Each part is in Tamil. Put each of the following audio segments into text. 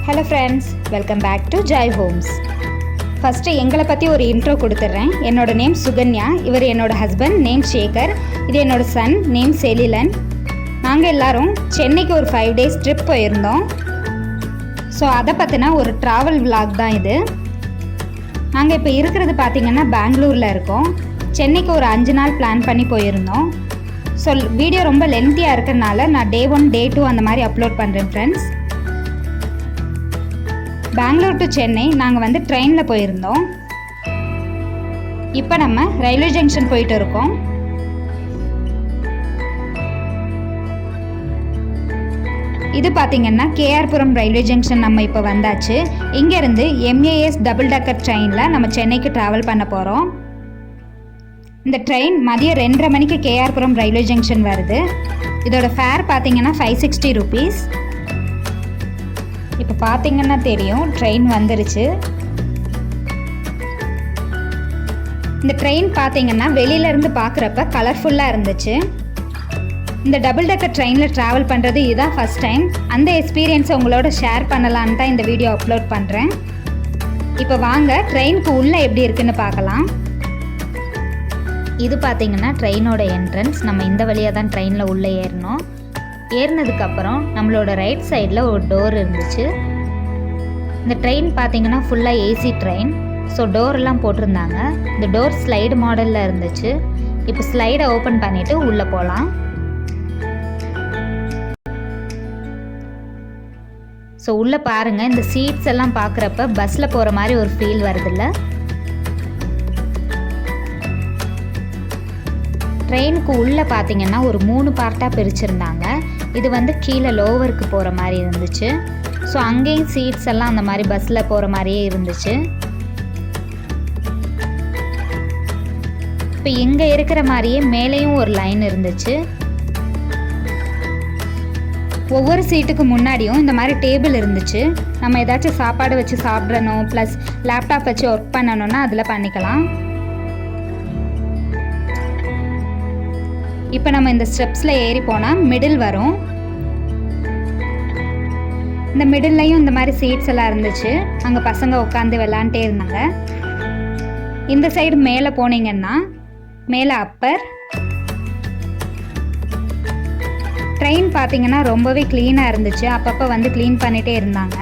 Hello friends, welcome back to Jai Homes. First எங்களை பற்றி ஒரு இன்ட்ரோ கொடுத்துட்றேன். என்னோட நேம் சுகன்யா, இவர் என்னோட ஹஸ்பண்ட் நேம் சேகர், இது என்னோட சன் நேம் செலிலன். நாங்கள் எல்லாரும் சென்னைக்கு ஒரு 5 days ட்ரிப் போயிருந்தோம். ஸோ அதை பற்றின ஒரு ட்ராவல் விலாக் தான் இது. நாங்கள் இப்போ இருக்கிறது பார்த்திங்கன்னா பெங்களூரில் இருக்கோம். சென்னைக்கு ஒரு 5 நாள் பிளான் பண்ணி போயிருந்தோம். ஸோ வீடியோ ரொம்ப லென்த்தியாக இருக்கிறதுனால நான் Day 1 Day 2 அந்த மாதிரி அப்லோட் பண்ணுறேன் ஃப்ரெண்ட்ஸ். பெங்களூர் டு சென்னை நாங்கள் ட்ரெயினில் போயிருந்தோம். இப்போ நம்ம ரயில்வே ஜங்ஷன் போயிட்டு இருக்கோம். இது பார்த்திங்கன்னா கேஆர்புரம் ரயில்வே ஜங்ஷன் நம்ம இப்போ வந்தாச்சு. இங்கேருந்து MAS டபுள் டக்கர் ட்ரெயினில் நம்ம சென்னைக்கு ட்ராவல் பண்ண போகிறோம். இந்த ட்ரெயின் மதியம் 2:30 மணிக்கு கேஆர்புரம் ரயில்வே ஜங்ஷன் வருது. இதோட ஃபேர் பார்த்திங்கன்னா 560 rupees. இப்போ பார்த்தீங்கன்னா தெரியும் ட்ரெயின் வந்துருச்சு. இந்த ட்ரெயின் பார்த்தீங்கன்னா வெளியிலேருந்து பார்க்குறப்ப கலர்ஃபுல்லாக இருந்துச்சு. இந்த டபுள் டக்கர் ட்ரெயினில் ட்ராவல் பண்ணுறது இதுதான் ஃபஸ்ட் டைம். அந்த எக்ஸ்பீரியன்ஸை உங்களோட ஷேர் பண்ணலான்னு தான் இந்த வீடியோ அப்லோட் பண்ணுறேன். இப்போ வாங்க ட்ரெயினுக்கு உள்ளே எப்படி இருக்குன்னு பார்க்கலாம். இது பார்த்தீங்கன்னா ட்ரெயினோட என்ட்ரன்ஸ். நம்ம இந்த வழியாக தான் ட்ரெயினில் உள்ளே ஏறணும். ஏறினதுக்கப்புறம் நம்மளோட ரைட் சைடில் ஒரு டோர் இருந்துச்சு. இந்த ட்ரெயின் பார்த்தீங்கன்னா ஃபுல்லாக ஏசி ட்ரெயின். ஸோ டோரெல்லாம் போட்டிருந்தாங்க. இந்த டோர் ஸ்லைடு மாடலில் இருந்துச்சு. இப்போ ஸ்லைடை ஓப்பன் பண்ணிவிட்டு உள்ளே போகலாம். ஸோ உள்ளே பாருங்கள், இந்த சீட்ஸ் எல்லாம் பார்க்குறப்ப பஸ்ஸில் போகிற மாதிரி ஒரு ஃபீல் வருதில்ல. ட்ரெயினுக்கு உள்ளே பார்த்தீங்கன்னா ஒரு 3 பார்ட்டாக பிரிச்சுருந்தாங்க. இது கீழே லோவருக்கு போகிற மாதிரி இருந்துச்சு. ஸோ அங்கேயும் சீட்ஸ் எல்லாம் அந்த மாதிரி பஸ்ஸில் போகிற மாதிரியே இருந்துச்சு. இப்போ இங்கே இருக்கிற மாதிரியே மேலேயும் ஒரு லைன் இருந்துச்சு. ஒவ்வொரு சீட்டுக்கு முன்னாடியும் இந்த மாதிரி டேபிள் இருந்துச்சு. நம்ம ஏதாச்சும் சாப்பாடு வச்சு சாப்பிடணும், ப்ளஸ் லேப்டாப் வச்சு ஒர்க் பண்ணணுன்னா அதில் பண்ணிக்கலாம். இப்போ நம்ம இந்த ஸ்டெப்ஸில் ஏறி போனால் மிடில் வரும். இந்த மிடில்லையும் இந்த மாதிரி சீட்ஸ் எல்லாம் இருந்துச்சு. அங்கே பசங்க உட்காந்து விளாண்டே இருந்தாங்க. இந்த சைடு மேலே போனீங்கன்னா மேலே அப்பர். ட்ரெயின் பார்த்தீங்கன்னா ரொம்பவே க்ளீனாக இருந்துச்சு. அப்பப்போ க்ளீன் பண்ணிகிட்டே இருந்தாங்க.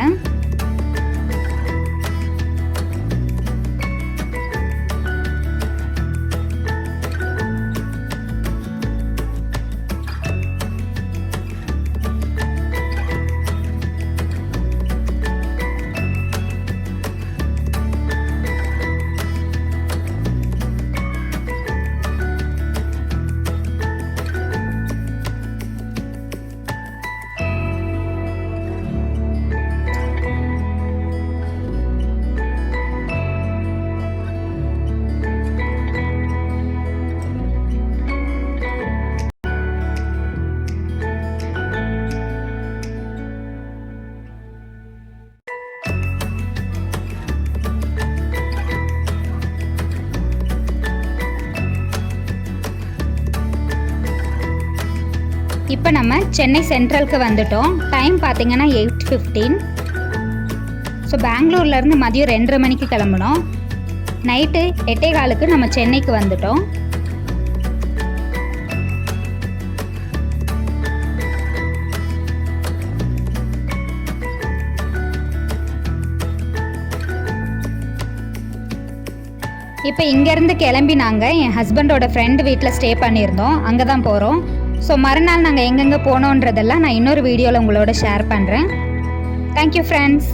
இப்போ நம்ம சென்னை சென்ட்ரலுக்கு வந்துட்டோம். டைம் பார்த்தீங்கன்னா 8:15. ஸோ பெங்களூர்லேருந்து மதியம் 2:30 மணிக்கு கிளம்புனோம். நைட்டு 8:15 நம்ம சென்னைக்கு வந்துட்டோம். இப்போ இங்கேருந்து கிளம்பி நாங்கள் என் ஹஸ்பண்டோட ஃப்ரெண்டு வீட்டில் ஸ்டே பண்ணியிருந்தோம். அங்கே தான் போகிறோம். ஸோ மறுநாள் நாங்கள் எங்கெங்கே போனோன்றதெல்லாம் நான் இன்னொரு வீடியோவில் உங்களோட ஷேர் பண்ணுறேன். Thank you friends.